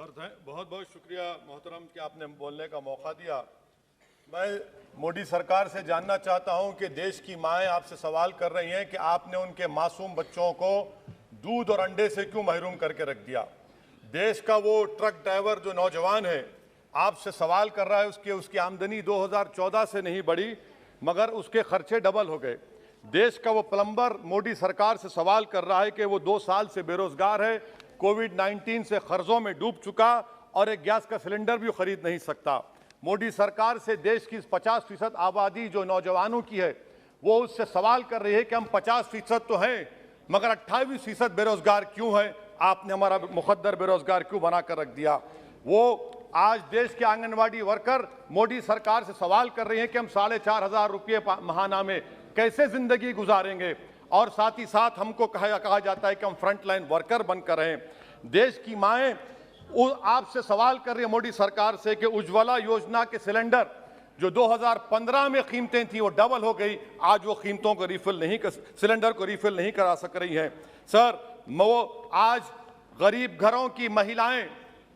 Sir बहुत बहुत शुक्रिया मोहतरम कि आपने बोलने का मौका दिया। मैं मोदी सरकार से जानना चाहता हूं कि देश की माएँ आपसे सवाल कर रही हैं कि आपने उनके मासूम बच्चों को दूध और अंडे से क्यों महरूम करके रख दिया। देश का वो ट्रक ड्राइवर जो नौजवान है आपसे सवाल कर रहा है, उसकी आमदनी 2014 से नहीं बढ़ी मगर उसके खर्चे डबल हो गए। देश का वो प्लम्बर मोदी सरकार से सवाल कर रहा है कि वो 2 साल से बेरोजगार है, कोविड-19 से कर्जों में डूब चुका और एक गैस का सिलेंडर भी खरीद नहीं सकता। मोदी सरकार से देश की 50% आबादी जो नौजवानों की है वो उससे सवाल कर रही है कि हम 50% तो हैं मगर 28% बेरोजगार क्यों हैं, आपने हमारा मुकद्दर बेरोजगार क्यों बना कर रख दिया। वो आज देश के आंगनवाड़ी वर्कर मोदी सरकार से सवाल कर रहे हैं कि हम 4,500 रुपये महाना में कैसे जिंदगी गुजारेंगे और साथ ही साथ हमको कहा जाता है कि हम फ्रंट लाइन वर्कर बनकर रहें। देश की माएँ आपसे सवाल कर रही है मोदी सरकार से कि उज्ज्वला योजना के सिलेंडर जो 2015 में कीमतें थी वो डबल हो गई, आज वो कीमतों को सिलेंडर को रिफिल नहीं करा सक रही हैं। सर वो आज गरीब घरों की महिलाएं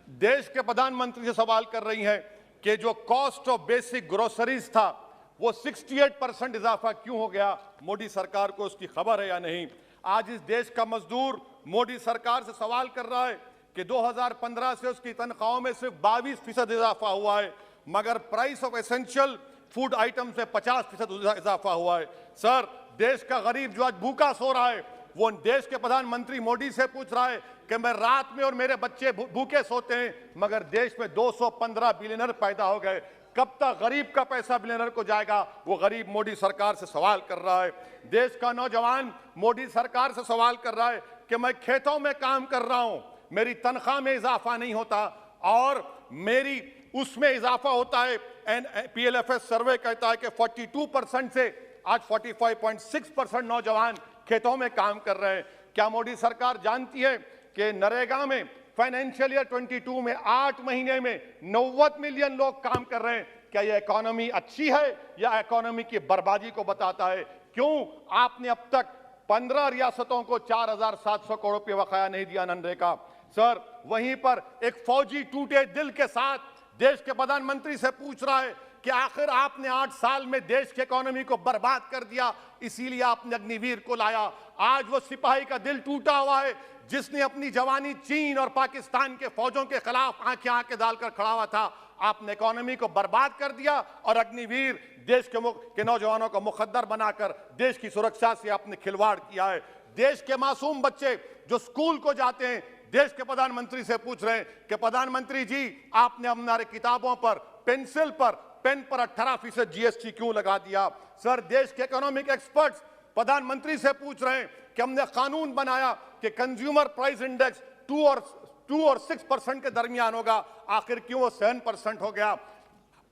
देश के प्रधानमंत्री से सवाल कर रही हैं कि जो कॉस्ट ऑफ बेसिक ग्रोसरीज था वो 68% इजाफा क्यों हो गया, मोदी सरकार को उसकी खबर है या नहीं। आज इस देश का मजदूर मोदी सरकार से सवाल कर रहा है कि 2015 से उसकी तनख्वाहों में सिर्फ 22% इजाफा हुआ है मगर price of essential food item से 50% इजाफा हुआ है। सर देश का गरीब जो आज भूखा सो रहा है वो देश के प्रधानमंत्री मोदी से पूछ रहा है कि मैं रात में और मेरे बच्चे भूखे सोते हैं मगर देश में 215 बिलियनर पैदा हो गए, कब तक गरीब का पैसा बिलियनर को जाएगा, वो गरीब मोदी सरकार से सवाल कर रहा है। देश का नौजवान मोदी सरकार से सवाल कर रहा है कि मैं खेतों में काम कर रहा हूं, मेरी तनख्वाह में इजाफा नहीं होता और मेरी उसमें इजाफा होता है। PLFS सर्वे कहता है कि 42% से आज 45.6% नौजवान खेतों में काम कर रहे हैं। क्या मोदी सरकार जानती है कि नरेगा में फाइनेंशियल ईयर 22 में 8 महीने में 90 मिलियन लोग काम कर रहे हैं। क्या यह इकोनॉमी अच्छी है या इकोनॉमी की बर्बादी को बताता है? क्यों आपने अब तक 15 रियासतों को 4,700 करोड़ रुपये बकाया नहीं दिया मनरेगा? सर वहीं पर एक फौजी टूटे दिल के साथ देश के प्रधानमंत्री से पूछ रहा है कि आखिर आपने 8 साल में देश की इकोनॉमी को बर्बाद कर दिया, इसीलिए आपने अग्निवीर को लाया। आज वो सिपाही का दिल टूटा हुआ है जिसने अपनी जवानी चीन और पाकिस्तान के फौजों के खिलाफ आंखें डालकर खड़ा हुआ था। आपने इकोनॉमी को बर्बाद कर दिया और अग्निवीर देश के नौजवानों को मुकद्दर बनाकर देश की सुरक्षा से आपने खिलवाड़ किया है। देश के मासूम बच्चे जो स्कूल को जाते हैं देश के प्रधानमंत्री से पूछ रहे हैं कि प्रधानमंत्री जी आपने हमारे किताबों पर पेंसिल पर पेन पर 18% GST क्यों लगा दिया। सर देश के इकोनॉमिक एक्सपर्ट्स प्रधानमंत्री से पूछ रहे हैं कि हमने कानून बनाया कि कंज्यूमर प्राइस इंडेक्स 2 और 6% के दरमियान होगा, आखिर क्यों वो 7% हो गया।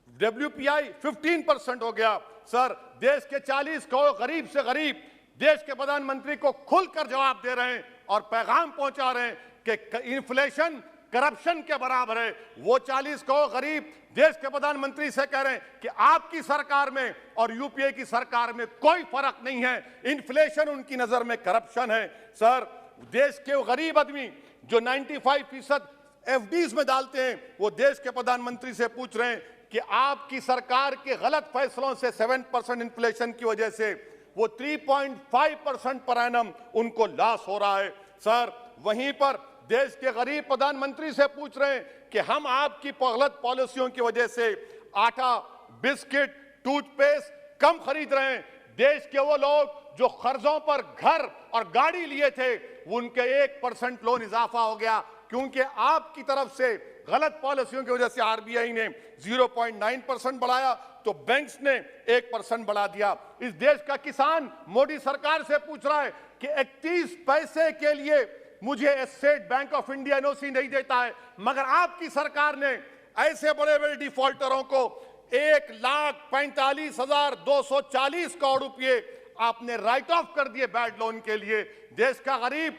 WPI 15% हो गया। सर देश के 40 करोड़ गरीब से गरीब देश के प्रधानमंत्री को खुलकर जवाब दे रहे हैं और पैगाम पहुंचा रहे हैं कि इन्फ्लेशन करप्शन के बराबर है। वो 40 करोड़ गरीब देश के प्रधानमंत्री से कह रहे हैं कि आपकी सरकार में और यूपीए की सरकार में कोई फर्क नहीं है, इन्फ्लेशन उनकी नजर में करप्शन है। सर देश के वो गरीब आदमी जो 95% FDs में डालते हैं वो देश के प्रधानमंत्री से पूछ रहे हैं कि आपकी सरकार के गलत फैसलों से 7% इन्फ्लेशन की वजह से वो 3.5% पर एनम उनको लॉस हो रहा है। सर वहीं पर देश के गरीब प्रधानमंत्री से पूछ रहे हैं कि हम आपकी गलत पॉलिसियों की वजह से आटा, बिस्किट, टूथपेस्ट कम खरीद रहे हैं। देश के वो लोग जो कर्जों पर घर और गाड़ी लिए थे उनके 1% लोन इजाफा हो गया क्योंकि आपकी तरफ से गलत पॉलिसियों की वजह से RBI ने 0.9% बढ़ाया तो बैंक्स ने 1% बढ़ा दिया। इस देश का किसान मोदी सरकार से पूछ रहा है कि 31 पैसे के लिए मुझे state bank of India NOC नहीं देता है मगर आपकी सरकार ने ऐसे बड़े बड़े डिफॉल्टरों को 1,45,240 करोड़ रुपए आपने राइट ऑफ कर दिए बैड लोन के लिए। देश का गरीब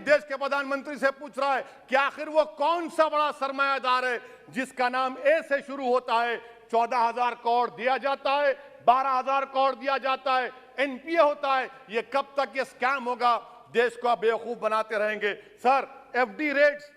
देश के प्रधानमंत्री से पूछ रहा है कि आखिर वो कौन सा बड़ा सरमायादार है जिसका नाम A से शुरू होता है, 14,000 करोड़ दिया जाता है, 12,000 करोड़ दिया जाता है, NPA होता है। ये कब तक ये स्कैम होगा? देश को आप बेवकूफ बनाते रहेंगे। Sir, FD rates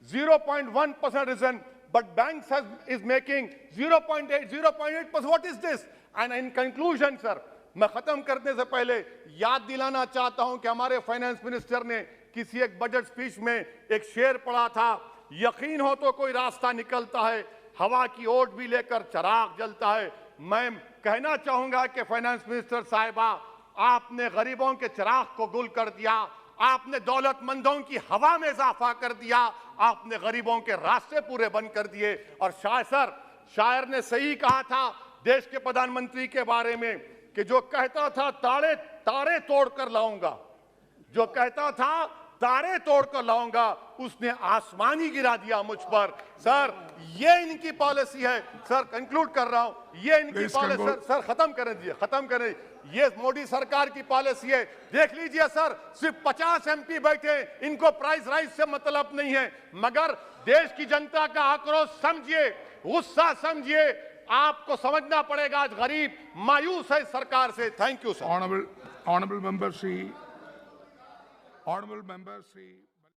0.1% risen, but banks is making 0.8, 0.8%. What is this? And in conclusion, sir, मैं खत्म करने से पहले याद दिलाना चाहता हूं कि हमारे फाइनेंस मिनिस्टर ने किसी एक बजट स्पीच में एक शेर पढ़ा था, यकीन हो तो कोई रास्ता निकलता है, हवा की ओट भी लेकर चिराग जलता है। मैं कहना चाहूंगा कि फाइनेंस मिनिस्टर साहिबा, आपने गरीबों के चिराग को गुल कर दिया, आपने दौलतमंदों की हवा में इजाफा कर दिया, आपने गरीबों के रास्ते पूरे बंद कर दिए। और शायर ने सही कहा था देश के प्रधानमंत्री के बारे में कि जो कहता था तारे तोड़कर लाऊंगा, जो कहता था तारे तोड़कर लाऊंगा, उसने आसमान ही गिरा दिया मुझ पर। सर, ये इनकी पॉलिसी है। सर, कंक्लूड कर रहा हूं, ये इनकी पॉलिसी। सर, खत्म करें। ये मोदी सरकार की पॉलिसी है। देख लीजिए सर, सिर्फ 50 एमपी बैठे, इनको प्राइस राइज से मतलब नहीं है, मगर देश की जनता का आक्रोश समझिए, गुस्सा समझिए। आपको समझना पड़ेगा, आज गरीब मायूस है सरकार से। Thank you sir. Honorable member Shri